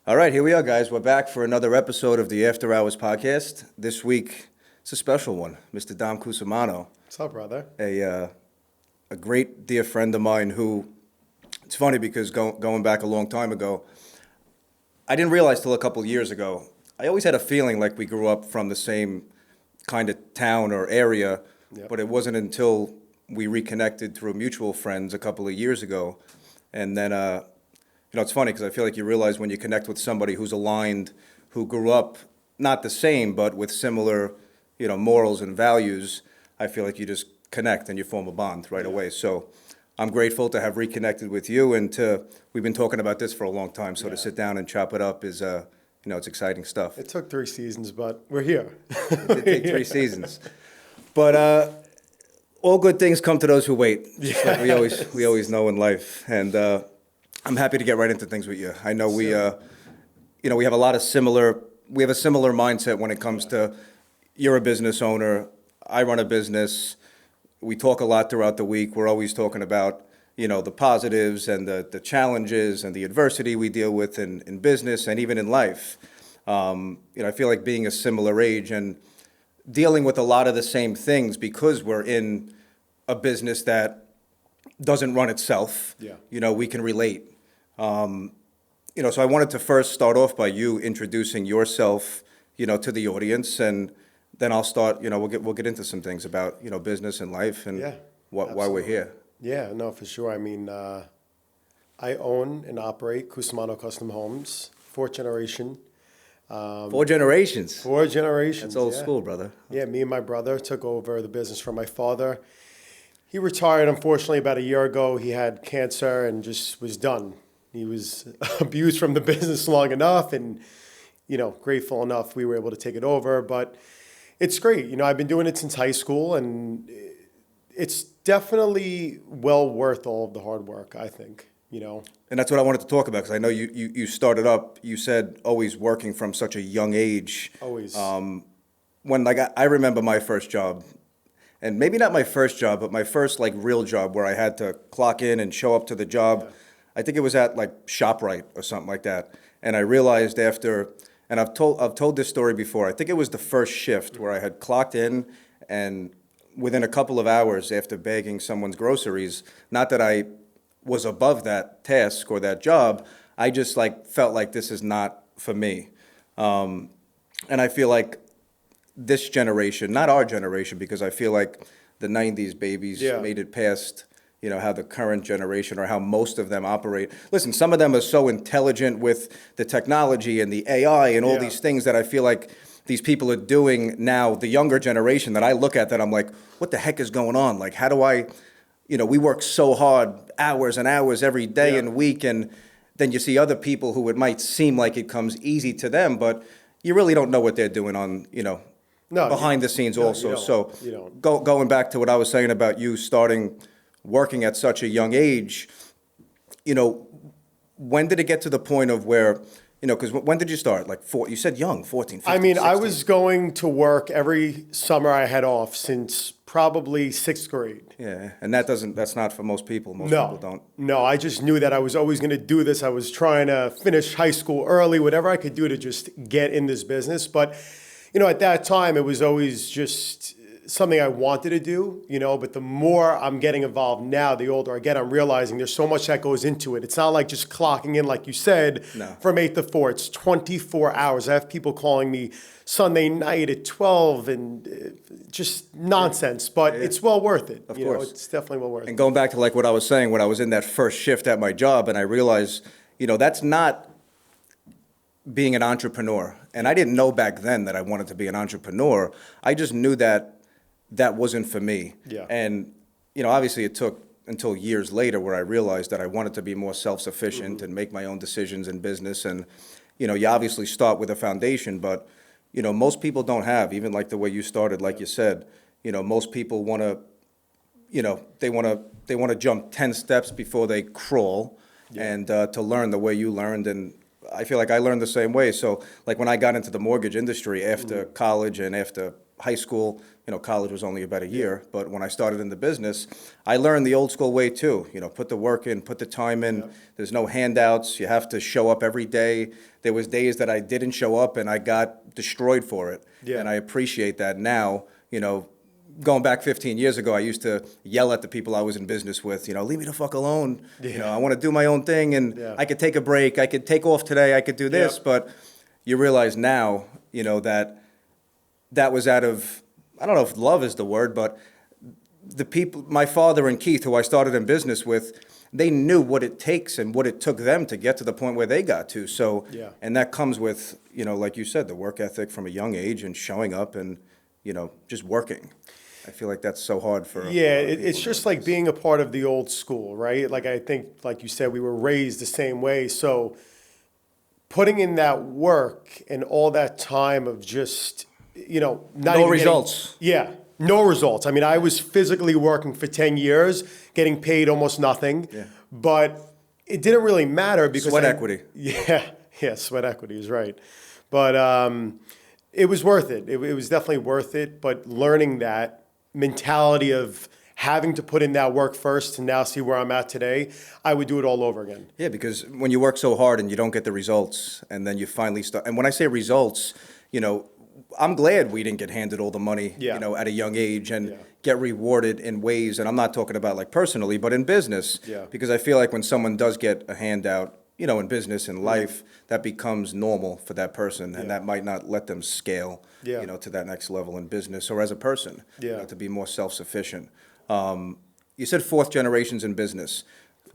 All right, here we are, guys. We're back for another episode of the After Hours podcast. This week, it's a special one. Mr. Dom Cusamano, What's up, brother? a great dear friend of mine who, it's funny because going back a long time ago, I didn't realize till a couple of years ago, I always had a feeling like we grew up from the same kind of town or area, Yep. but it wasn't until we reconnected through mutual friends a couple of years ago. And then, it's funny because I feel like you realize when you connect with somebody who's aligned, who grew up not the same, but with similar, morals and values, I feel like you just connect and you form a bond right away. So I'm grateful to have reconnected with you we've been talking about this for a long time. So to sit down and chop it up is, it's exciting stuff. It took 3 seasons, but we're here. It did take 3 seasons. But all good things come to those who wait. Just like we always know in life. And I'm happy to get right into things with you. I know we have a similar mindset when it comes to, you're a business owner, I run a business. We talk a lot throughout the week. We're always talking about, the positives and the challenges and the adversity we deal with in business and even in life. I feel like being a similar age and dealing with a lot of the same things because we're in a business that doesn't run itself. Yeah. We can relate. So I wanted to first start off by you introducing yourself, to the audience, and then I'll start. We'll get into some things about business and life and why we're here. Yeah, no, for sure. I mean, I own and operate Cusamano Custom Homes, 4th generation. 4 generations. 4 generations. That's old school, brother. Yeah, me and my brother took over the business from my father. He retired, unfortunately, about a year ago. He had cancer and just was done. He was abused from the business long enough and, grateful enough we were able to take it over. But it's great. I've been doing it since high school, and it's definitely well worth all of the hard work, I think, And that's what I wanted to talk about, because I know you started up, you said always working from such a young age. Always. When I remember my first job, and maybe not my first job, but my first real job where I had to clock in and show up to the job. Yeah. I think it was at ShopRite or something like that. And I realized after, and I've told this story before, I think it was the first shift where I had clocked in, and within a couple of hours after bagging someone's groceries, not that I was above that task or that job, I just felt like this is not for me. And I feel like this generation, not our generation, because I feel like the 90s babies made it past, how the current generation or how most of them operate. Listen, some of them are so intelligent with the technology and the AI and all these things that I feel like these people are doing now, the younger generation, that I look at that I'm like, what the heck is going on? How do I, we work so hard, hours and hours every day and week, and then you see other people who it might seem like it comes easy to them, but you really don't know what they're doing on, behind the scenes also. So going back to what I was saying about you starting working at such a young age, when did it get to the point of where, because when did you start? You said young, 14, 15, I mean, 16. I was going to work every summer I had off since probably 6th grade. Yeah, and that's not for most people. Most people don't. No, I just knew that I was always going to do this. I was trying to finish high school early, whatever I could do to just get in this business. But, at that time, it was always just something I wanted to do, but the more I'm getting involved now, the older I get, I'm realizing there's so much that goes into it. It's not like just clocking in, like you said, from 8 to 4. It's 24 hours. I have people calling me Sunday night at 12 and just nonsense, but it's well worth it. Of course. It's definitely well worth it. And going back to what I was saying, when I was in that first shift at my job, and I realized, that's not being an entrepreneur. And I didn't know back then that I wanted to be an entrepreneur. I just knew that wasn't for me. Yeah. And, obviously it took until years later where I realized that I wanted to be more self-sufficient and make my own decisions in business. And, you obviously start with a foundation, but, most people don't have, even the way you started, like you said, most people want to, they want to jump 10 steps before they crawl and to learn the way you learned. And I feel like I learned the same way. So when I got into the mortgage industry after college and after high school, college was only about a year, but when I started in the business, I learned the old school way too. Put the work in, put the time in. Yeah. There's no handouts. You have to show up every day. There was days that I didn't show up and I got destroyed for it. Yeah. And I appreciate that now. Going back 15 years ago, I used to yell at the people I was in business with, leave me the fuck alone. Yeah. I want to do my own thing, and Yeah. I could take a break. I could take off today. I could do this. Yep. But you realize now, that was out of, I don't know if love is the word, but the people, my father and Keith, who I started in business with, they knew what it takes and what it took them to get to the point where they got to. So, Yeah. and that comes with, like you said, the work ethic from a young age and showing up and, just working. I feel like that's so hard for. Yeah, a lot of it's people just like being a part of the old school, right? Like I think, like you said, we were raised the same way. So putting in that work and all that time of just, not No even results. no results. I mean, I was physically working for 10 years, getting paid almost nothing, Yeah. but it didn't really matter because Sweat equity. Yeah, sweat equity is right. But it was worth it. It was definitely worth it. But learning that mentality of having to put in that work first to now see where I'm at today, I would do it all over again. Yeah, because when you work so hard and you don't get the results, and then you finally start, and when I say results, I'm glad we didn't get handed all the money, Yeah. At a young age and Yeah. get rewarded in ways, and I'm not talking about like personally, but in business, Yeah. because I feel like when someone does get a handout, in business and life, that becomes normal for that person, and Yeah. that might not let them scale, Yeah. to that next level in business or as a person, Yeah. to be more self-sufficient. You said fourth generations in business.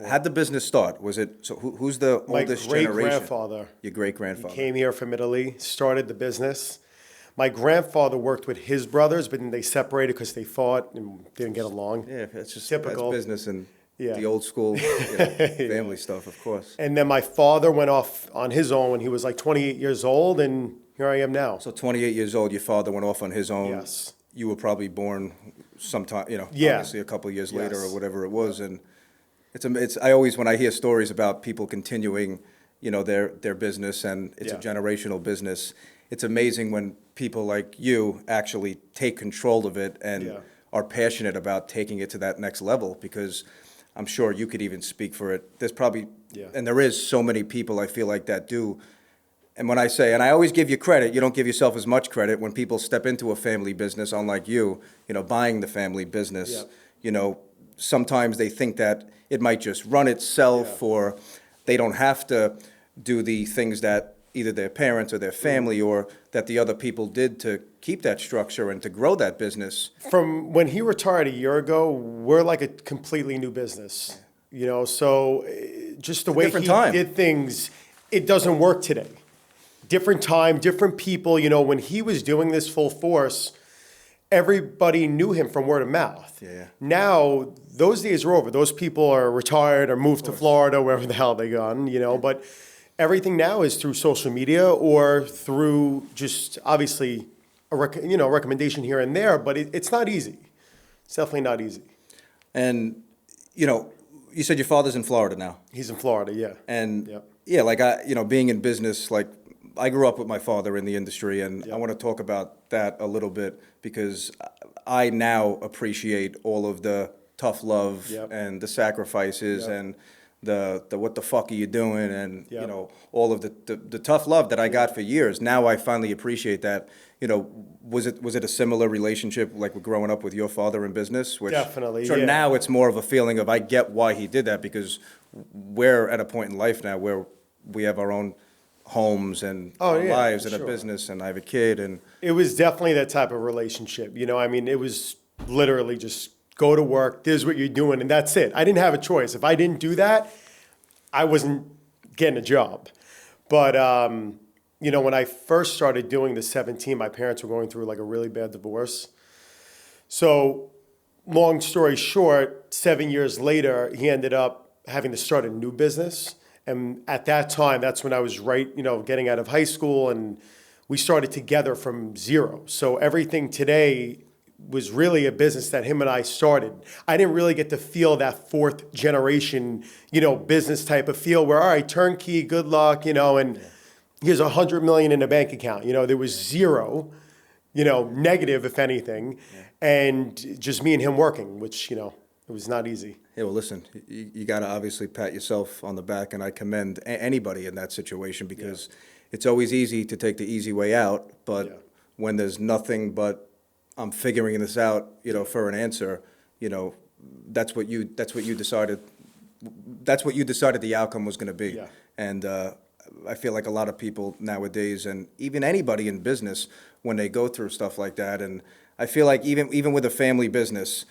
How'd the business start? Was it, so who's the My oldest generation? great-grandfather. Your great-grandfather. Came here from Italy, started the business. My grandfather worked with his brothers, but then they separated because they fought and didn't get along. Yeah, it's just Typical. That's business and Yeah. the old school family stuff, of course. And then my father went off on his own when he was like 28 years old, and here I am now. So 28 years old, your father went off on his own. Yes. You were probably born sometime, Yeah. obviously a couple of years later Yes. or whatever it was. And I always, when I hear stories about people continuing, their business, and it's a Yeah. generational business, it's amazing when people like you actually take control of it and Yeah. are passionate about taking it to that next level, because I'm sure you could even speak for it. There's probably, Yeah. and there is so many people I feel like that do. And when I say, and I always give you credit, you don't give yourself as much credit when people step into a family business, unlike you, buying the family business. Sometimes they think that it might just run itself, Yeah. or they don't have to do the things that either their parents or their family or that the other people did to keep that structure and to grow that business. From when he retired a year ago, we're like a completely new business. So just the way different he time. did things, it doesn't work today. Different time, different people. When he was doing this full force, everybody knew him from word of mouth. Yeah. Now, those days are over. Those people are retired or moved to Florida, wherever the hell they gone, But everything now is through social media or through just obviously a recommendation here and there, but it's not easy. It's definitely not easy. And, you said your father's in Florida now. He's in Florida, yeah. And Yep. yeah, like being in business, like I grew up with my father in the industry, and Yep. I want to talk about that a little bit because I now appreciate all of the tough love Yep. and the sacrifices Yep. and the what the fuck are you doing, and Yep. all of the tough love that I got for years. Now I finally appreciate that. Was it a similar relationship like with growing up with your father in business? Which, Definitely, So yeah. now it's more of a feeling of I get why he did that, because we're at a point in life now where we have our own homes and Oh, our yeah, lives for and a sure. business, and I have a kid, and It was definitely that type of relationship. It was literally just go to work, this is what you're doing, and that's it. I didn't have a choice. If I didn't do that, I wasn't getting a job. But, when I first started doing the 17, my parents were going through like a really bad divorce. So, long story short, 7 years later, he ended up having to start a new business. And at that time, that's when I was getting out of high school, and we started together from zero. So everything today was really a business that him and I started. I didn't really get to feel that fourth generation, business type of feel where, all right, turnkey, good luck, and here's $100 million in a bank account. There was zero. negative, if anything, and just me and him working, which, it was not easy. Yeah, well, listen, you got to obviously pat yourself on the back, and I commend anybody in that situation because it's always easy to take the easy way out, but when there's nothing but I'm figuring this out, for an answer, that's what you decided. That's what you decided the outcome was going to be. Yeah. And I feel like a lot of people nowadays, and even anybody in business, when they go through stuff like that, and I feel like even with a family business,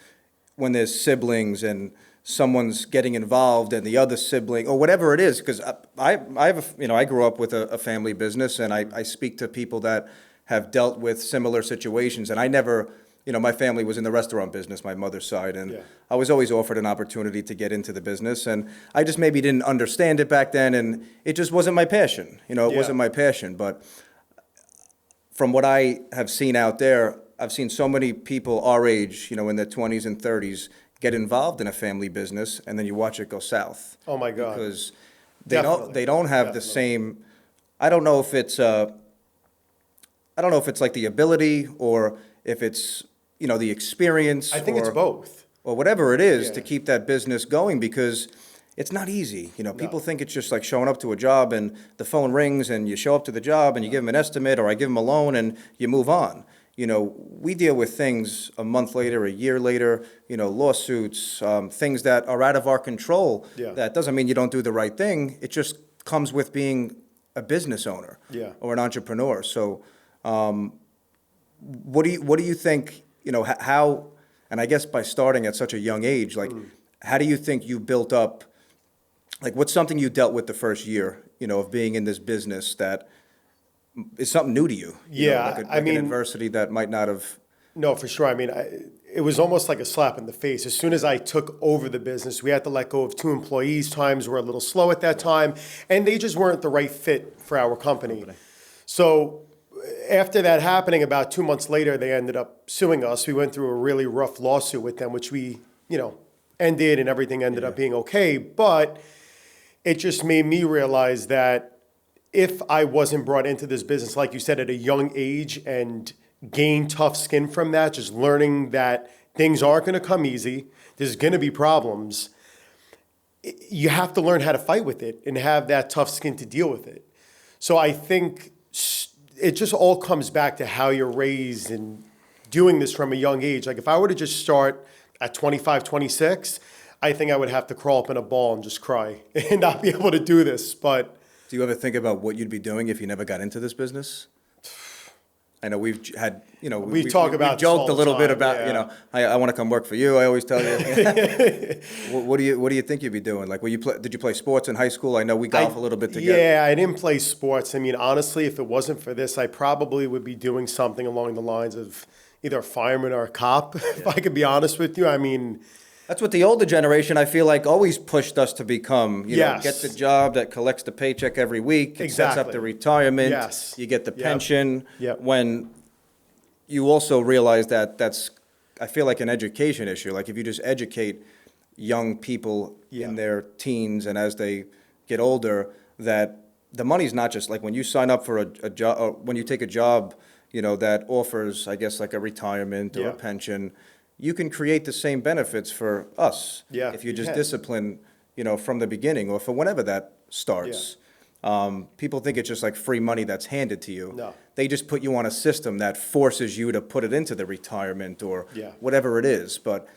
when there's siblings and someone's getting involved and the other sibling or whatever it is, because I have I grew up with a family business, and I speak to people that have dealt with similar situations, and I never. My family was in the restaurant business, my mother's side, and I was always offered an opportunity to get into the business, and I just maybe didn't understand it back then, and it just wasn't my passion. It wasn't my passion. But from what I have seen out there, I've seen so many people our age, in their 20s and 30s, get involved in a family business, and then you watch it go south. Oh my God! Because they don't have the same. I don't know if it's like the ability or if it's the experience. I think it's both. Or whatever it is to keep that business going, because it's not easy. People think it's just like showing up to a job and the phone rings and you show up to the job and you give them an estimate or I give them a loan and you move on. We deal with things a month later, a year later, lawsuits, things that are out of our control. Yeah. That doesn't mean you don't do the right thing. It just comes with being a business owner or an entrepreneur. So what do you think, how, and I guess by starting at such a young age, like, how do you think you built up, like, what's something you dealt with the first year, of being in this business that is something new to you? Like an adversity that might not have. No, for sure. It was almost like a slap in the face. As soon as I took over the business, we had to let go of 2 employees. Times were a little slow at that time, and they just weren't the right fit for our company. So after that happening, about 2 months later, they ended up suing us. We went through a really rough lawsuit with them, which we, ended, and everything ended up being okay. But it just made me realize that if I wasn't brought into this business, like you said, at a young age and gain tough skin from that, just learning that things aren't going to come easy, there's going to be problems, you have to learn how to fight with it and have that tough skin to deal with it. So I think it just all comes back to how you're raised and doing this from a young age. Like if I were to just start at 25, 26, I think I would have to crawl up in a ball and just cry and not be able to do this. But do you ever think about what you'd be doing if you never got into this business? I know we've had, we've joked a little bit about, I want to come work for you. I always tell you. What do you think you'd be doing? Like, did you play sports in high school? I know we golf a little bit together. Yeah, I didn't play sports. Honestly, if it wasn't for this, I probably would be doing something along the lines of either a fireman or a cop, if I could be honest with you. That's what the older generation, I feel like, always pushed us to become. Yes. Get the job that collects the paycheck every week. It sets up the retirement. Yes. You get the pension. Yep. When you also realize that that's, I feel like, an education issue. Like if you just educate young people in their teens and as they get older, that the money's not just like when you sign up for a job, or when you take a job, that offers, I guess, like a retirement or a pension. You can create the same benefits for us if you just discipline, from the beginning or for whenever that starts. People think it's just like free money that's handed to you. No. They just put you on a system that forces you to put it into the retirement or whatever it is. But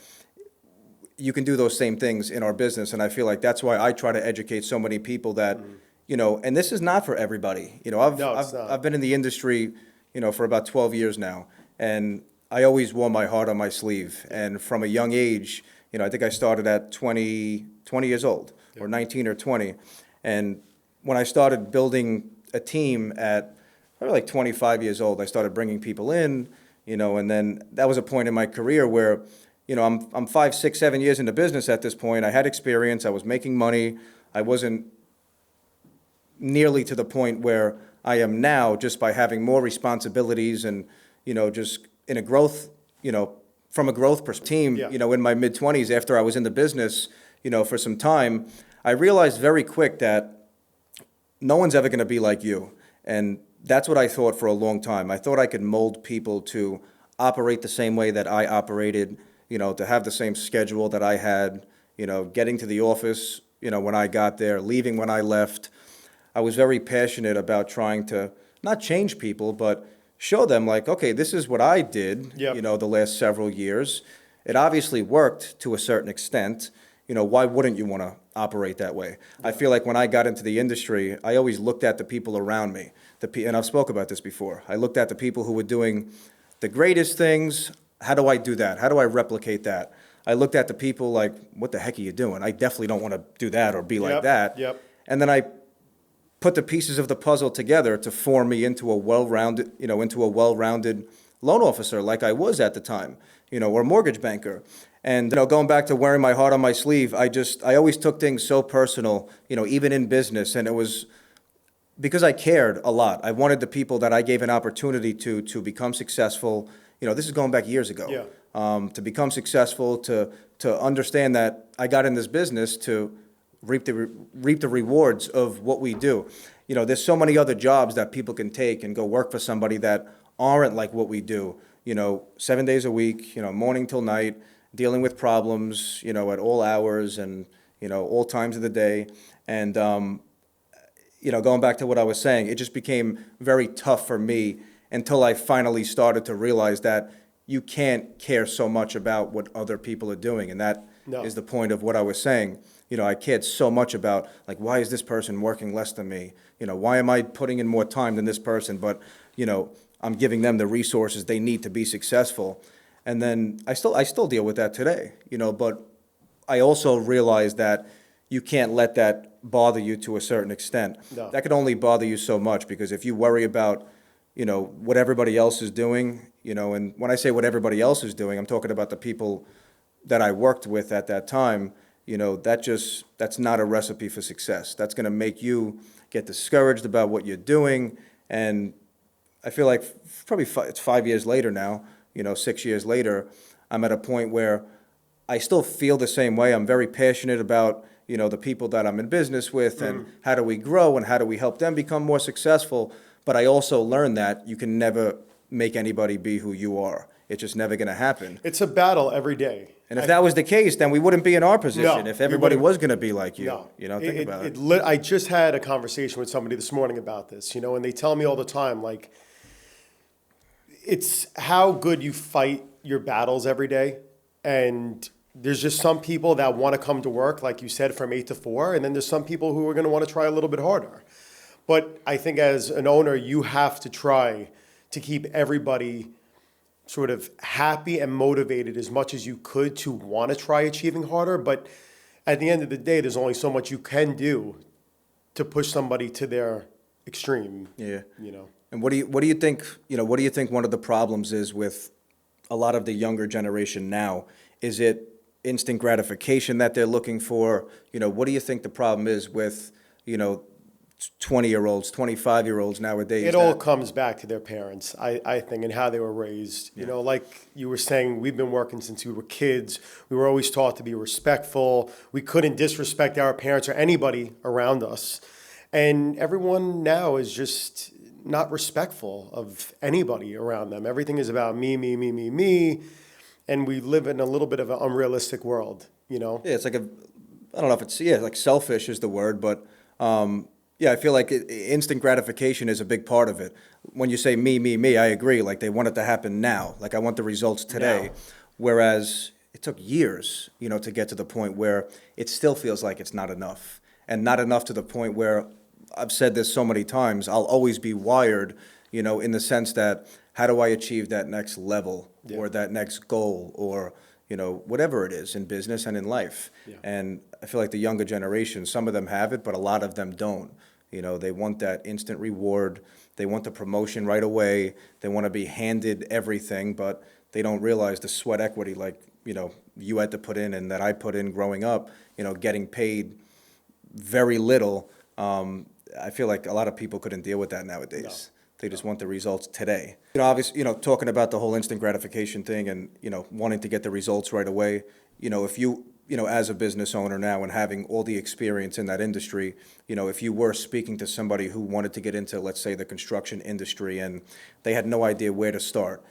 you can do those same things in our business, and I feel like that's why I try to educate so many people that, and this is not for everybody. I've been in the industry, for about 12 years now, and I always wore my heart on my sleeve. And from a young age, I think I started at 20 years old or 19 or 20. And when I started building a team at probably like 25 years old, I started bringing people in, and then that was a point in my career where, I'm 5, 6, 7 years into business at this point. I had experience. I was making money. I wasn't nearly to the point where I am now just by having more responsibilities and, just in a growth, from a growth perspective, in my mid-20s after I was in the business, for some time, I realized very quick that no one's ever going to be like you. And that's what I thought for a long time. I thought I could mold people to operate the same way that I operated, to have the same schedule that I had, getting to the office, when I got there, leaving when I left. I was very passionate about trying to not change people, but show them like, okay, this is what I did, Yep. the last several years. It obviously worked to a certain extent. Why wouldn't you want to operate that way? I feel like when I got into the industry, I always looked at the people around me. And I've spoke about this before. I looked at the people who were doing the greatest things. How do I do that? How do I replicate that? I looked at the people like, what the heck are you doing? I definitely don't want to do that or be like Yep, that. yep. And then I put the pieces of the puzzle together to form me into a well-rounded, loan officer like I was at the time, or mortgage banker. And, going back to wearing my heart on my sleeve, I always took things so personal, even in business. And it was because I cared a lot. I wanted the people that I gave an opportunity to become successful. This is going back years ago. Yeah. To become successful, to understand that I got in this business to reap the rewards of what we do. There's so many other jobs that people can take and go work for somebody that aren't like what we do. 7 days a week, morning till night, dealing with problems, at all hours and, all times of the day. And, going back to what I was saying, it just became very tough for me until I finally started to realize that you can't care so much about what other people are doing. And that No. is the point of what I was saying. I cared so much about, like, why is this person working less than me? Why am I putting in more time than this person? But, I'm giving them the resources they need to be successful. And then I still deal with that today, but I also realize that you can't let that bother you to a certain extent. No. That could only bother you so much, because if you worry about, what everybody else is doing, and when I say what everybody else is doing, I'm talking about the people that I worked with at that time. That's not a recipe for success. That's going to make you get discouraged about what you're doing. And I feel like probably it's 5 years later now, 6 years later, I'm at a point where I still feel the same way. I'm very passionate about, the people that I'm in business with and how do we grow and how do we help them become more successful. But I also learned that you can never make anybody be who you are. It's just never going to happen. It's a battle every day. And if that was the case, then we wouldn't be in our position. No, if we everybody wouldn't. was going to be like you. No. Think about it. I just had a conversation with somebody this morning about this, and they tell me all the time, like, it's how good you fight your battles every day. And there's just some people that want to come to work, like you said, from 8 to 4. And then there's some people who are going to want to try a little bit harder. But I think as an owner, you have to try to keep everybody sort of happy and motivated as much as you could to want to try achieving harder. But at the end of the day, there's only so much you can do to push somebody to their extreme. Yeah. You know. And what do you think, what do you think one of the problems is with a lot of the younger generation now? Is it instant gratification that they're looking for? What do you think the problem is with, 20-year-olds, 25-year-olds nowadays? It all comes back to their parents, I think, and how they were raised. Like you were saying, we've been working since we were kids. We were always taught to be respectful. We couldn't disrespect our parents or anybody around us. And everyone now is just not respectful of anybody around them. Everything is about me, me, me, me, me. And we live in a little bit of an unrealistic world, Yeah, it's like I don't know if it's, like selfish is the word, but I feel like instant gratification is a big part of it. When you say me, me, me, I agree. Like they want it to happen now. Like I want the results today. Now. Whereas it took years, to get to the point where it still feels like it's not enough. And not enough to the point where, I've said this so many times, I'll always be wired, in the sense that how do I achieve that next level or that next goal or, whatever it is in business and in life. Yeah. And I feel like the younger generation, some of them have it, but a lot of them don't. They want that instant reward. They want the promotion right away. They want to be handed everything, but they don't realize the sweat equity like, you had to put in and that I put in growing up, getting paid very little. I feel like a lot of people couldn't deal with that nowadays. No. They just want the results today. Obviously, talking about the whole instant gratification thing and, wanting to get the results right away. If you as a business owner now and having all the experience in that industry, if you were speaking to somebody who wanted to get into, let's say, the construction industry and they had no idea where to start,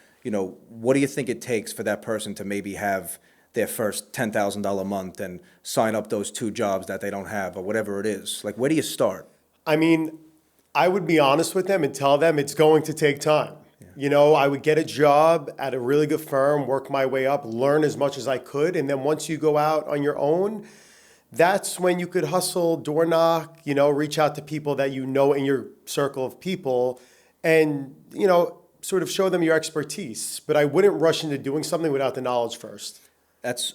what do you think it takes for that person to maybe have their first $10,000 month and sign up those 2 jobs that they don't have or whatever it is? Like, where do you start? I mean, I would be honest with them and tell them it's going to take time. I would get a job at a really good firm, work my way up, learn as much as I could. And then once you go out on your own, that's when you could hustle, door knock, reach out to people that you know in your circle of people and, sort of show them your expertise. But I wouldn't rush into doing something without the knowledge first. That's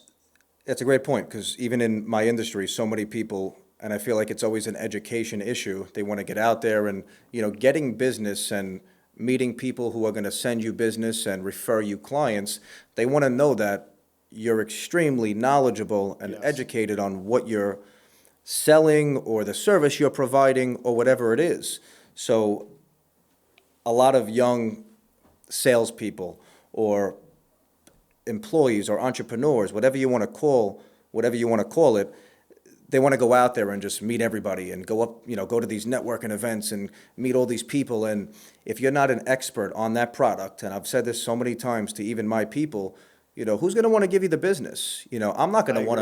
a great point, because even in my industry, so many people, and I feel like it's always an education issue, they want to get out there and, getting business and meeting people who are going to send you business and refer you clients. They want to know that you're extremely knowledgeable and educated on what you're selling or the service you're providing or whatever it is. So a lot of young salespeople or employees or entrepreneurs, whatever you want to call it, they want to go out there and just meet everybody and go to these networking events and meet all these people. And if you're not an expert on that product, and I've said this so many times to even my people, who's going to want to give you the business? I'm not going to want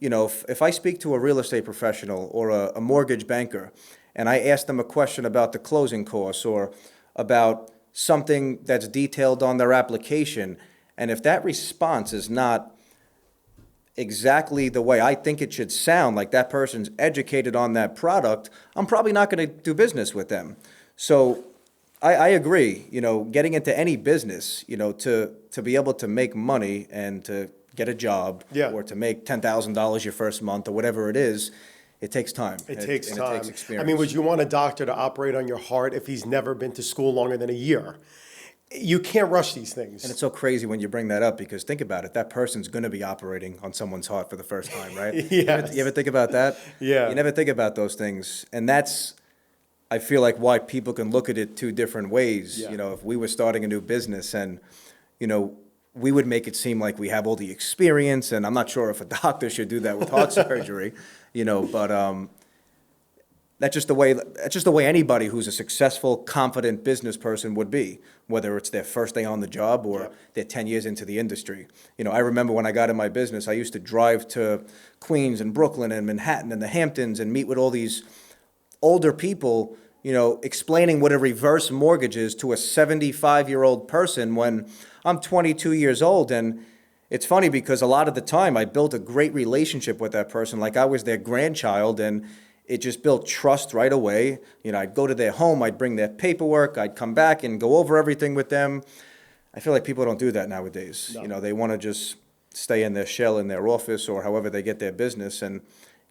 to, if I speak to a real estate professional or a mortgage banker and I ask them a question about the closing costs or about something that's detailed on their application, and if that response is not exactly the way I think it should sound, like that person's educated on that product, I'm probably not going to do business with them. So I agree, getting into any business, to be able to make money and to get a job or to make $10,000 your first month or whatever it is, it takes time. It takes time. It takes experience. I mean, would you want a doctor to operate on your heart if he's never been to school longer than a year? You can't rush these things. And it's so crazy when you bring that up, because think about it, that person's going to be operating on someone's heart for the first time, right? Yes. You ever think about that? Yeah. You never think about those things. And that's, I feel like, why people can look at it 2 different ways. Yeah. If we were starting a new business and, we would make it seem like we have all the experience, and I'm not sure if a doctor should do that with heart surgery, but that's just the way anybody who's a successful, confident business person would be, whether it's their first day on the job or they're 10 years into the industry. I remember when I got in my business, I used to drive to Queens and Brooklyn and Manhattan and the Hamptons and meet with all these older people, explaining what a reverse mortgage is to a 75-year-old person when I'm 22 years old. And it's funny because a lot of the time I built a great relationship with that person, like I was their grandchild, and it just built trust right away. I'd go to their home, I'd bring their paperwork, I'd come back and go over everything with them. I feel like people don't do that nowadays. No. They want to just stay in their shell in their office or however they get their business. And,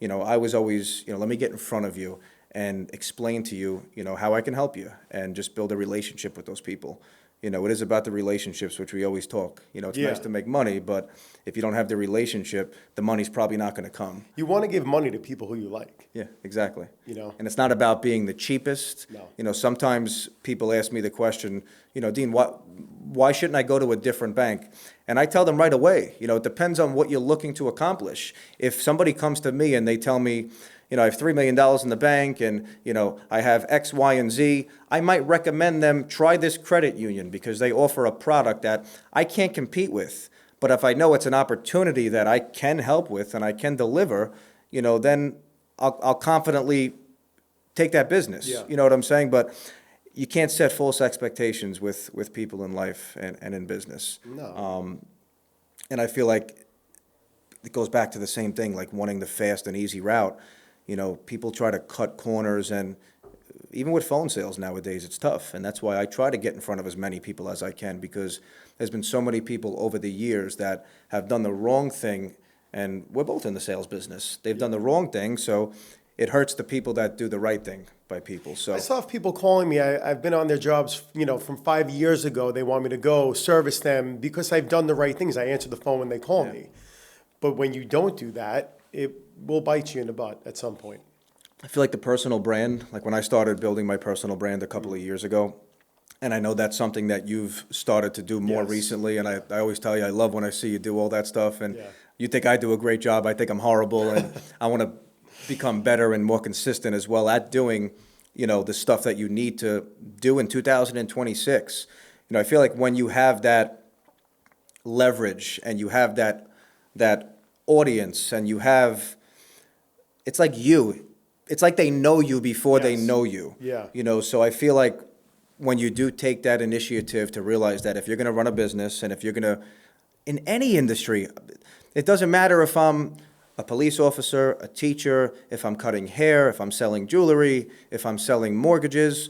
I was always, let me get in front of you and explain to you, how I can help you and just build a relationship with those people. It is about the relationships, which we always talk. It's nice to make money, but if you don't have the relationship, the money's probably not going to come. You want to give money to people who you like. Yeah, exactly. And it's not about being the cheapest. No. Sometimes people ask me the question, Dean, why shouldn't I go to a different bank? And I tell them right away, it depends on what you're looking to accomplish. If somebody comes to me and they tell me, I have $3 million in the bank and, I have X, Y, and Z, I might recommend them try this credit union because they offer a product that I can't compete with. But if I know it's an opportunity that I can help with and I can deliver, then I'll confidently take that business. Yeah. You know what I'm saying? But you can't set false expectations with people in life and in business. No. And I feel like it goes back to the same thing, like wanting the fast and easy route. People try to cut corners, and even with phone sales nowadays, it's tough. And that's why I try to get in front of as many people as I can, because there's been so many people over the years that have done the wrong thing, and we're both in the sales business. They've done the wrong thing, so it hurts the people that do the right thing by people. So I still have people calling me. I've been on their jobs, from 5 years ago. They want me to go service them because I've done the right things. I answer the phone when they call me. But when you don't do that, it will bite you in the butt at some point. I feel like the personal brand, like when I started building my personal brand a couple of years ago, And I know that's something that you've started to do more Yes. recently. And I always tell you, I love when I see you do all that stuff. And Yeah. you think I do a great job. I think I'm horrible. And I want to become better and more consistent as well at doing, the stuff that you need to do in 2026. I feel like when you have that leverage and you have that audience and you have, it's like it's like they know you before they Yes. know you. Yeah. So I feel like when you do take that initiative to realize that if you're going to run a business and if you're going to, in any industry, it doesn't matter if I'm a police officer, a teacher, if I'm cutting hair, if I'm selling jewelry, if I'm selling mortgages,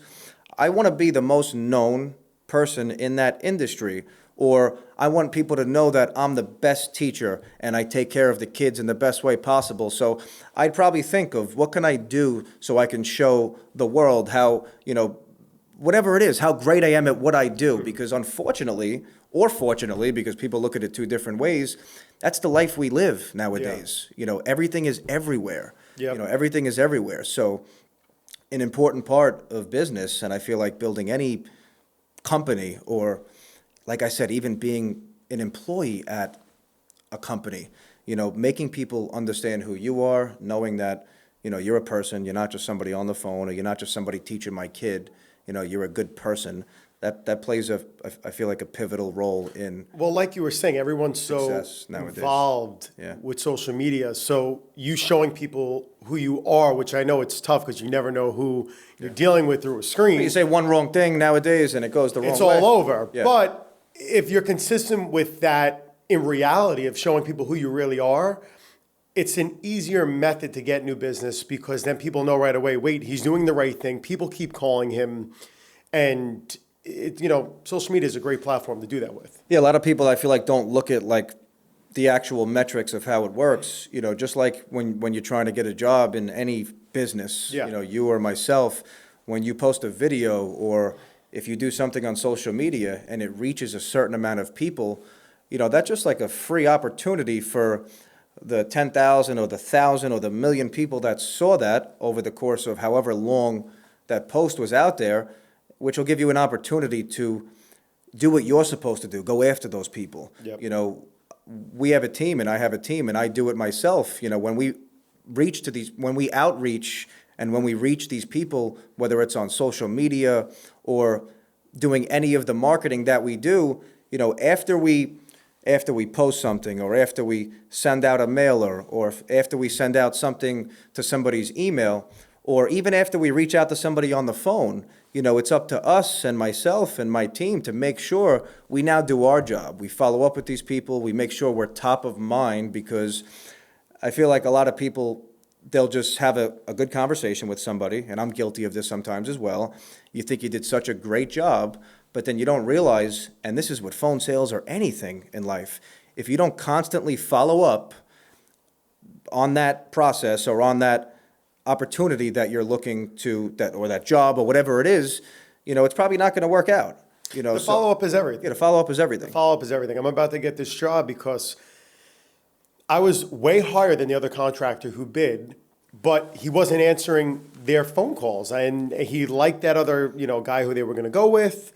I want to be the most known person in that industry. Or I want people to know that I'm the best teacher and I take care of the kids in the best way possible. So I'd probably think of what can I do so I can show the world how, whatever it is, how great I am at what I do. Because unfortunately, or fortunately, because people look at it two different ways, that's the life we live nowadays. Everything is everywhere. Yep. Everything is everywhere. So an important part of business, and I feel like building any company or, like I said, even being an employee at a company, making people understand who you are, knowing that, you're a person, you're not just somebody on the phone, or you're not just somebody teaching my kid, you're a good person. That plays I feel like a pivotal role in, Well, like you were saying, everyone's so Success nowadays. involved Yeah. with social media. So you showing people who you are, which I know it's tough because you never know who you're dealing with through a screen. you say one wrong thing nowadays and it goes the wrong It's way. all over. Yeah. But if you're consistent with that in reality of showing people who you really are, it's an easier method to get new business because then people know right away, wait, he's doing the right thing. People keep calling him. And, social media is a great platform to do that with. Yeah, a lot of people I feel like don't look at like the actual metrics of how it works. Just like when you're trying to get a job in any business, Yeah. You or myself, when you post a video or if you do something on social media and it reaches a certain amount of people, that's just like a free opportunity for the 10,000 or the 1,000 or the million people that saw that over the course of however long that post was out there, which will give you an opportunity to do what you're supposed to do, go after those people. Yep. We have a team and I have a team and I do it myself. When we when we outreach and when we reach these people, whether it's on social media or doing any of the marketing that we do, after we post something or after we send out a mailer or after we send out something to somebody's email, or even after we reach out to somebody on the phone, it's up to us and myself and my team to make sure we now do our job. We follow up with these people. We make sure we're top of mind because I feel like a lot of people, they'll just have a good conversation with somebody, and I'm guilty of this sometimes as well. You think you did such a great job, but then you don't realize, and this is with phone sales or anything in life, if you don't constantly follow up on that process or on that opportunity that you're looking to, or that job or whatever it is, it's probably not going to work out. The follow-up is everything. Yeah, the follow-up is everything. Follow-up is everything. I'm about to get this job because I was way higher than the other contractor who bid, but he wasn't answering their phone calls. And he liked that other, guy who they were going to go with.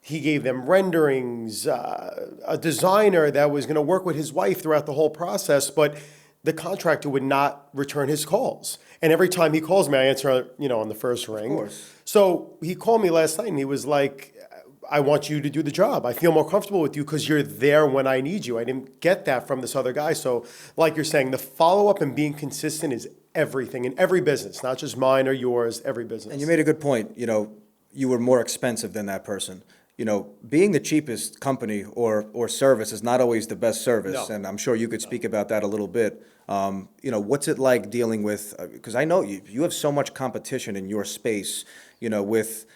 He gave them renderings, a designer that was going to work with his wife throughout the whole process, but the contractor would not return his calls. And every time he calls me, I answer, on the first ring. Of course. So he called me last night and he was like, I want you to do the job. I feel more comfortable with you because you're there when I need you. I didn't get that from this other guy. So like you're saying, the follow-up and being consistent is everything in every business, not just mine or yours, every business. And you made a good point. You were more expensive than that person. Being the cheapest company or service is not always the best service. No. And I'm sure you could speak about that a little bit. What's it like dealing with, because I know you have so much competition in your space, with,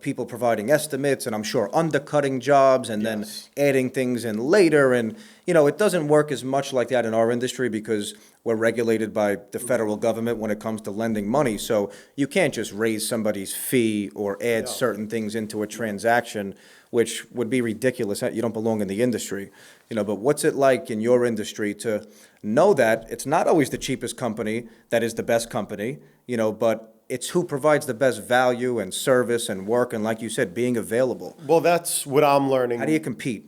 people providing estimates and I'm sure undercutting jobs and then Yes. adding things in later. And, it doesn't work as much like that in our industry because we're regulated by the federal government when it comes to lending money. So you can't just raise somebody's fee or add No. certain things into a transaction, which would be ridiculous. You don't belong in the industry. But what's it like in your industry to know that it's not always the cheapest company that is the best company, but it's who provides the best value and service and work, and like you said, being available. Well, that's what I'm learning. How do you compete?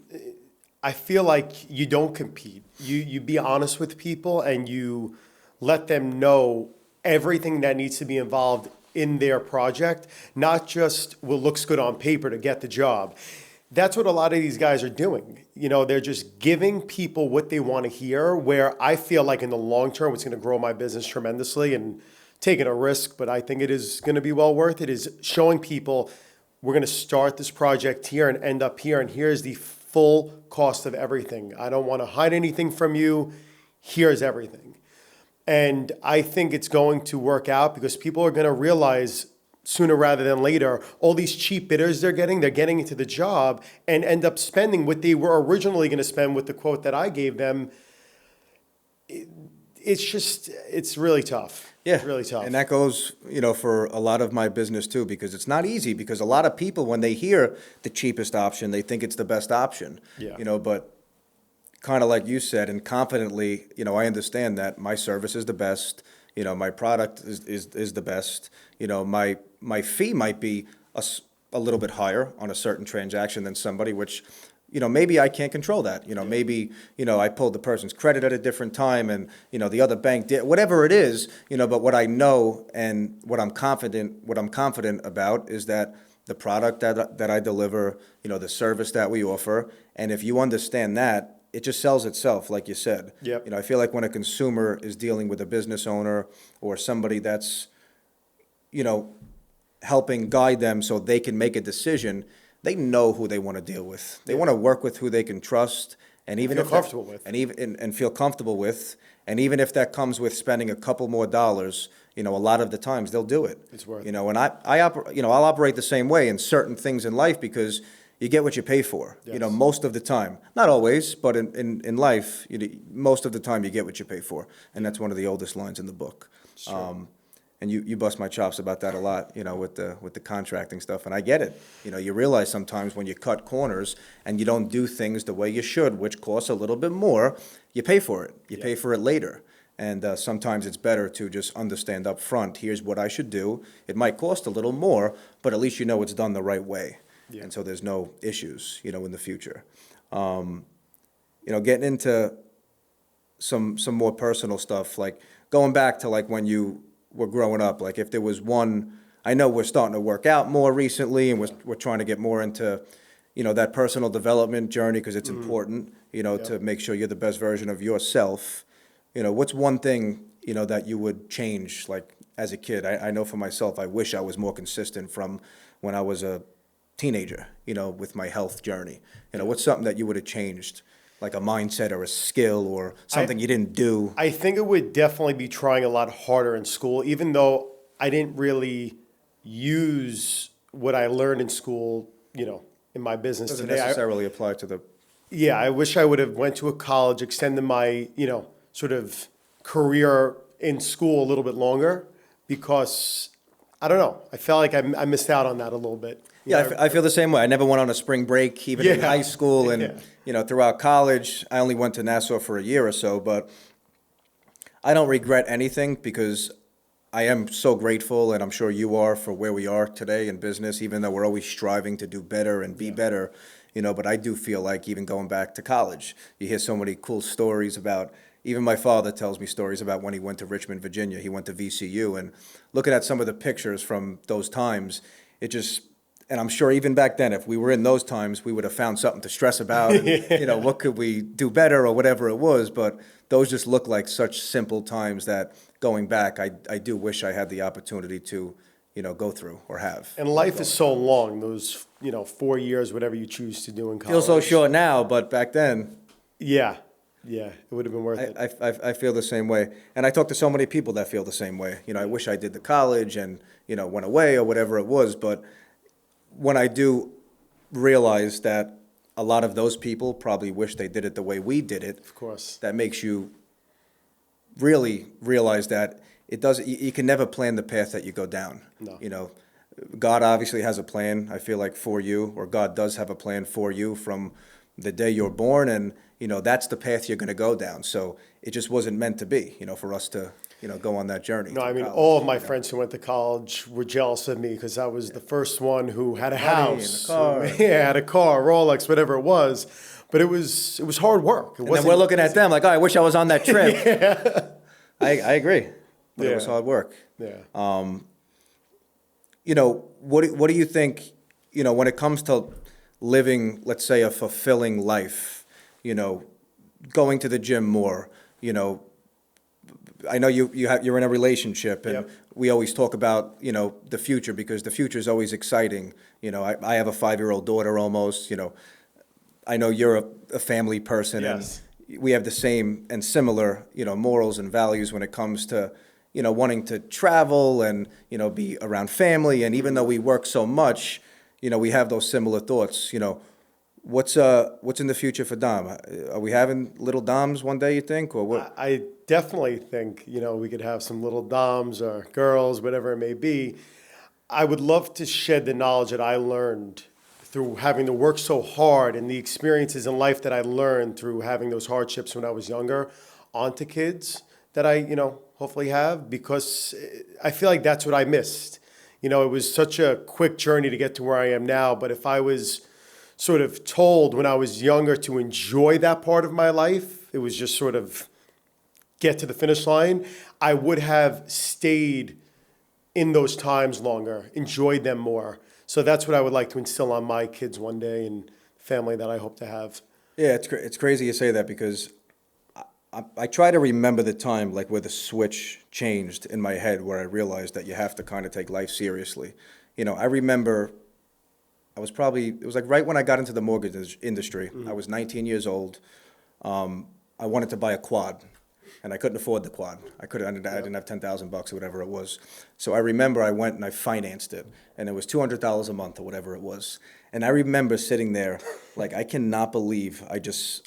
I feel like you don't compete. You be honest with people and you let them know everything that needs to be involved in their project, not just what looks good on paper to get the job. That's what a lot of these guys are doing. You know, they're just giving people what they want to hear, where I feel like in the long term, it's going to grow my business tremendously, and taking a risk, but I think it is going to be well worth it, is showing people we're going to start this project here and end up here, and here's the full cost of everything. I don't want to hide anything from you. Here's everything. And I think it's going to work out because people are going to realize sooner rather than later, all these cheap bidders they're getting into the job and end up spending what they were originally going to spend with the quote that I gave them. It's really tough. Yeah, It's really tough. and that goes, for a lot of my business too, because it's not easy, because a lot of people, when they hear the cheapest option, they think it's the best option. Yeah. But kind of like you said, and confidently, I understand that my service is the best, my product is the best, my fee might be a little bit higher on a certain transaction than somebody, which maybe I can't control that. Maybe, I pulled the person's credit at a different time and, the other bank did, whatever it is, but what I know and what I'm confident about is that the product that I deliver, the service that we offer, and if you understand that, it just sells itself, like you said. Yep. I feel like when a consumer is dealing with a business owner or somebody that's, helping guide them so they can make a decision, they know who they want to deal with. They want to work with who they can trust, and even Feel if comfortable with. and feel comfortable with, and even if that comes with spending a couple more dollars, a lot of the times they'll do it. It's worth it. And I'll operate the same way in certain things in life because you get what you pay for. Yes. Most of the time, not always, but in life, most of the time you get what you pay for, and that's one of the oldest lines in the book. Sure. And you bust my chops about that a lot, with the contracting stuff, and I get it. You realize sometimes when you cut corners and you don't do things the way you should, which costs a little bit more, you pay for it. You pay for it later. And sometimes it's better to just understand up front, here's what I should do. It might cost a little more, but at least you know it's done the right way. Yeah. And so there's no issues, in the future. Getting into some more personal stuff, like going back to like when you were growing up, like if there was one, I know we're starting to work out more recently and we're trying to get more into, that personal development journey because it's important, to make sure you're the best version of yourself. What's one thing, that you would change, like as a kid? I know for myself, I wish I was more consistent from when I was a teenager, with my health journey. What's something that you would have changed? Like a mindset or a skill or something you didn't do? I think it would definitely be trying a lot harder in school, even though I didn't really use what I learned in school, in my business Doesn't today. necessarily apply to the, Yeah, I wish I would have went to a college, extended my, sort of career in school a little bit longer because, I don't know, I felt like I missed out on that a little bit. I feel the same way. I never went on a spring break, even in Yeah. high school, and Yeah. throughout college. I only went to Nassau for a year or so, but I don't regret anything because I am so grateful, and I'm sure you are, for where we are today in business, even though we're always striving to do better and be better, but I do feel like even going back to college, you hear so many cool stories about, even my father tells me stories about when he went to Richmond, Virginia. He went to VCU, and looking at some of the pictures from those times, and I'm sure even back then, if we were in those times, we would have found something to stress about, and, what could we do better or whatever it was. But those just look like such simple times that going back, I do wish I had the opportunity to, go through or have. And life is so long, those, 4 years, whatever you choose to do in college. Feels so short now, but back then, Yeah, it would have been worth it. I feel the same way. And I talk to so many people that feel the same way. I wish I did the college and, went away or whatever it was. But when I do realize that a lot of those people probably wish they did it the way we did it, Of course. that makes you really realize that it doesn't, you can never plan the path that you go down. No. God obviously has a plan, I feel like, for you, or God does have a plan for you from the day you're born, and, that's the path you're going to go down. So it just wasn't meant to be, for us to go on that journey. No, through I mean, college, all of my friends who went to college were jealous of me because I was the first one who had a Money and a house, car. yeah, had a car, Rolex, whatever it was. But it was hard work. It And then we're looking at them like, oh, I wish I was on that trip. I agree. But it was Yeah. hard work. Yeah. What do you think, when it comes to living, let's say, a fulfilling life, going to the gym more, I know you're in a relationship, and Yep. we always talk about, the future, because the future is always exciting. I have a 5-year-old daughter almost, I know you're a family person, Yes. and we have the same and similar, morals and values when it comes to, wanting to travel and, be around family. And even though we work so much, we have those similar thoughts. What's in the future for Dom? Are we having little Doms one day, you think, or what? I definitely think, we could have some little Doms or girls, whatever it may be. I would love to shed the knowledge that I learned through having to work so hard and the experiences in life that I learned through having those hardships when I was younger onto kids that I, hopefully have, because I feel like that's what I missed. It was such a quick journey to get to where I am now, but if I was sort of told when I was younger to enjoy that part of my life, it was just sort of get to the finish line, I would have stayed in those times longer, enjoyed them more. So that's what I would like to instill on my kids one day and family that I hope to have. Yeah, it's crazy you say that, because I try to remember the time like where the switch changed in my head, where I realized that you have to kind of take life seriously. I remember it was like right when I got into the mortgage industry. I was 19 years old. I wanted to buy a quad, and I couldn't afford the quad. I didn't have $10,000 or whatever it was. So I remember I went and I financed it, and it was $200 a month or whatever it was. And I remember sitting there like, I cannot believe I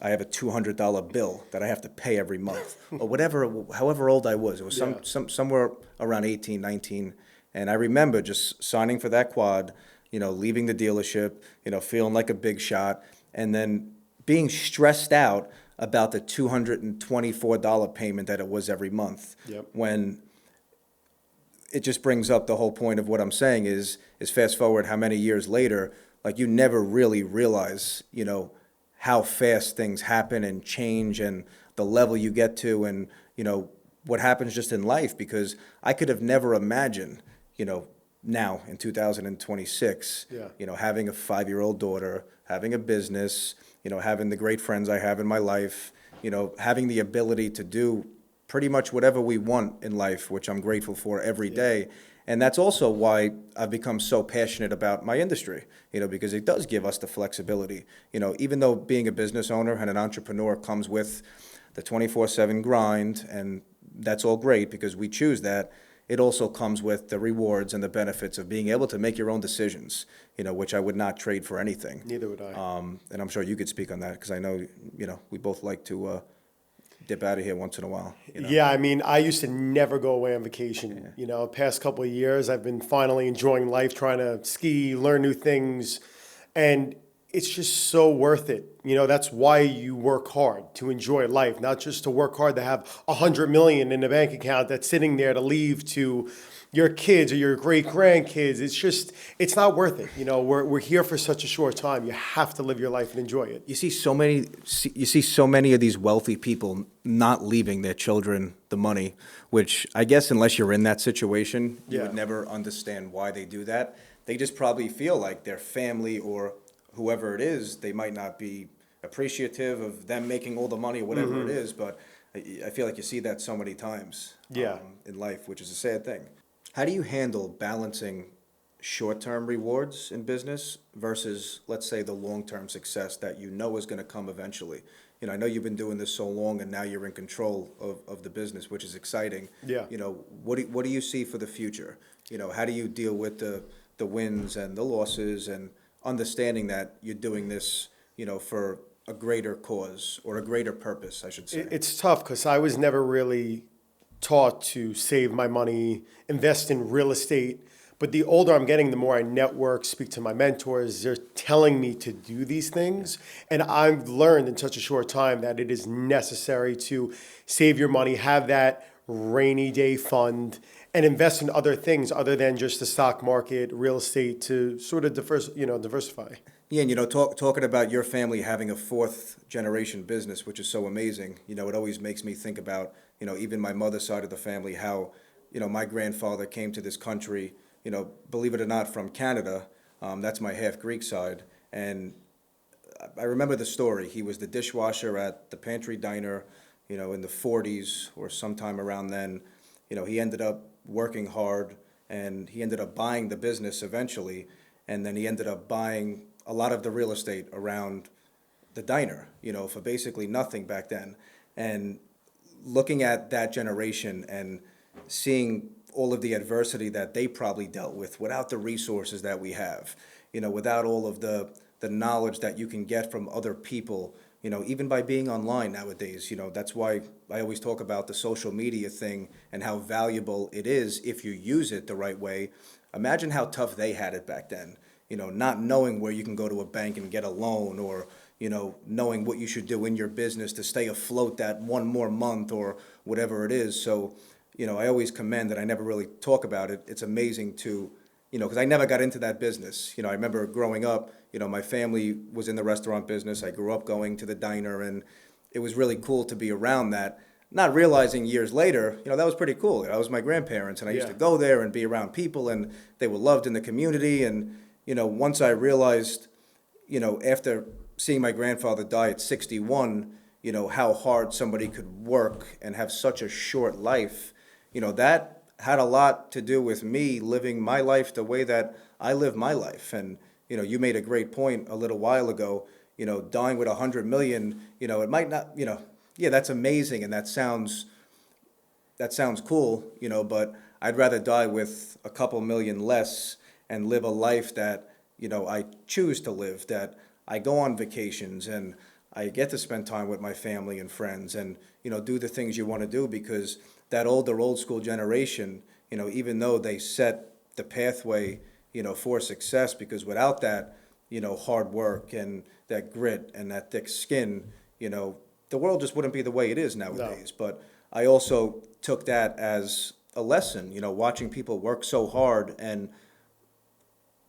have a $200 bill that I have to pay every month, or whatever, however old I was. It was somewhere around 18, 19. And I remember just signing for that quad, leaving the dealership, feeling like a big shot, and then being stressed out about the $224 payment that it was every month. Yep. When it just brings up the whole point of what I'm saying is fast forward how many years later, like, you never really realize, how fast things happen and change, and the level you get to, and, what happens just in life. Because I could have never imagined, now in 2026, Yeah. having a 5-year-old daughter, having a business, having the great friends I have in my life, having the ability to do pretty much whatever we want in life, which I'm grateful for every day. And that's also why I've become so passionate about my industry, because it does give us the flexibility. Even though being a business owner and an entrepreneur comes with the 24/7 grind, and that's all great because we choose that, it also comes with the rewards and the benefits of being able to make your own decisions, which I would not trade for anything. Neither would I. And I'm sure you could speak on that, because I know, we both like to dip out of here once in a while. Yeah, I mean, I used to never go away on vacation. Past couple of years, I've been finally enjoying life, trying to ski, learn new things, and it's just so worth it. That's why you work hard, to enjoy life, not just to work hard to have 100 million in a bank account that's sitting there to leave to your kids or your great grandkids. It's not worth it. We're here for such a short time. You have to live your life and enjoy it. You see so many of these wealthy people not leaving their children the money, which I guess unless you're in that situation, you would never understand why they do that. They just probably feel like their family or whoever it is, they might not be appreciative of them making all the money or whatever it is, but I feel like you see that so many times in life, which is a sad thing. How do you handle balancing short-term rewards in business versus, let's say, the long-term success that is going to come eventually? I know you've been doing this so long, and now you're in control of the business, which is exciting. Yeah. What do you see for the future? How do you deal with the wins and the losses, and understanding that you're doing this, for a greater cause or a greater purpose, I should say? It's tough because I was never really taught to save my money, invest in real estate. But the older I'm getting, the more I network, speak to my mentors. They're telling me to do these things. And I've learned in such a short time that it is necessary to save your money, have that rainy day fund and invest in other things other than just the stock market, real estate to sort of diversify. Yeah, and talking about your family having a fourth generation business, which is so amazing, it always makes me think about, even my mother's side of the family, how, my grandfather came to this country, believe it or not, from Canada. That's my half Greek side. And I remember the story. He was the dishwasher at the Pantry Diner, in the 40s or sometime around then. He ended up working hard and he ended up buying the business eventually. And then he ended up buying a lot of the real estate around the diner, for basically nothing back then. And looking at that generation and seeing all of the adversity that they probably dealt with without the resources that we have, without all of the knowledge that you can get from other people, even by being online nowadays. That's why I always talk about the social media thing and how valuable it is if you use it the right way. Imagine how tough they had it back then, not knowing where you can go to a bank and get a loan, or, knowing what you should do in your business to stay afloat that one more month or whatever it is. So, I always commend that. I never really talk about it. It's amazing to, because I never got into that business. I remember growing up, my family was in the restaurant business. I grew up going to the diner, and it was really cool to be around that. Not realizing years later, that was pretty cool. That was my grandparents, and I used to go there and be around people, and they were loved in the community. And, once I realized, after seeing my grandfather die at 61, how hard somebody could work and have such a short life, that had a lot to do with me living my life the way that I live my life. And, you made a great point a little while ago, dying with 100 million, it might not, yeah, that's amazing. And that sounds cool, but I'd rather die with a couple million less and live a life that, I choose to live, that I go on vacations and I get to spend time with my family and friends and, do the things you want to do, because that old school generation, even though they set the pathway, for success, because without that, hard work and that grit and that thick skin, the world just wouldn't be the way it is nowadays. No. But I also took that as a lesson, watching people work so hard and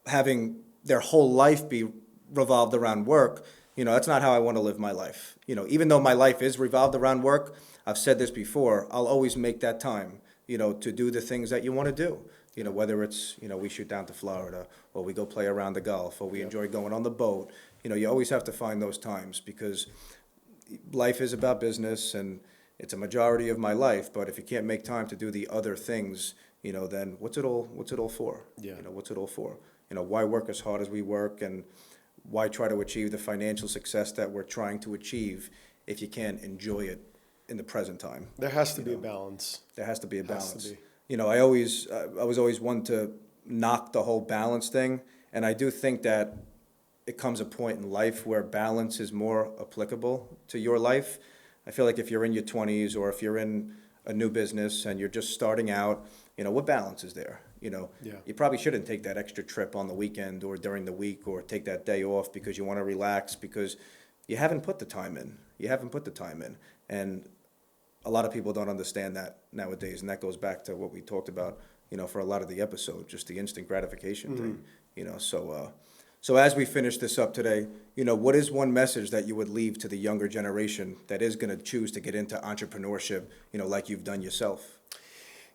having their whole life be revolved around work. That's not how I want to live my life. Even though my life is revolved around work, I've said this before, I'll always make that time, to do the things that you want to do. Whether it's, we shoot down to Florida, or we go play around the Gulf, or we enjoy going on the boat. You always have to find those times, because life is about business and it's a majority of my life. But if you can't make time to do the other things, then what's it all for? Yeah. What's it all for? Why work as hard as we work, and why try to achieve the financial success that we're trying to achieve if you can't enjoy it in the present time? There has to be a balance. There has to be a balance. Has to be. I was always one to knock the whole balance thing, and I do think that it comes a point in life where balance is more applicable to your life. I feel like if you're in your 20s, or if you're in a new business and you're just starting out, what balance is there? You probably shouldn't take that extra trip on the weekend or during the week, or take that day off because you want to relax, because you haven't put the time in. And a lot of people don't understand that nowadays, and that goes back to what we talked about, for a lot of the episode, just the instant gratification thing, So as we finish this up today, what is one message that you would leave to the younger generation that is going to choose to get into entrepreneurship, like you've done yourself?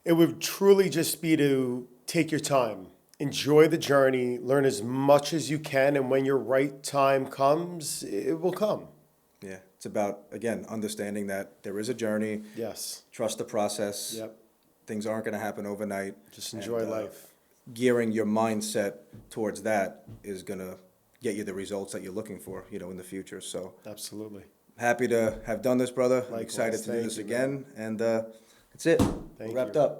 It would truly just be to take your time, enjoy the journey, learn as much as you can, and when your right time comes, it will come. Yeah, it's about, again, understanding that there is a journey. Yes. Trust the process. Yep. Things aren't going to happen overnight. Just enjoy life. Gearing your mindset towards that is going to get you the results that you're looking for, in the future. So absolutely. Happy to have done this, brother. I'm Likewise. excited to do Thank this you, again. And that's it. Thank Wrapped you. up.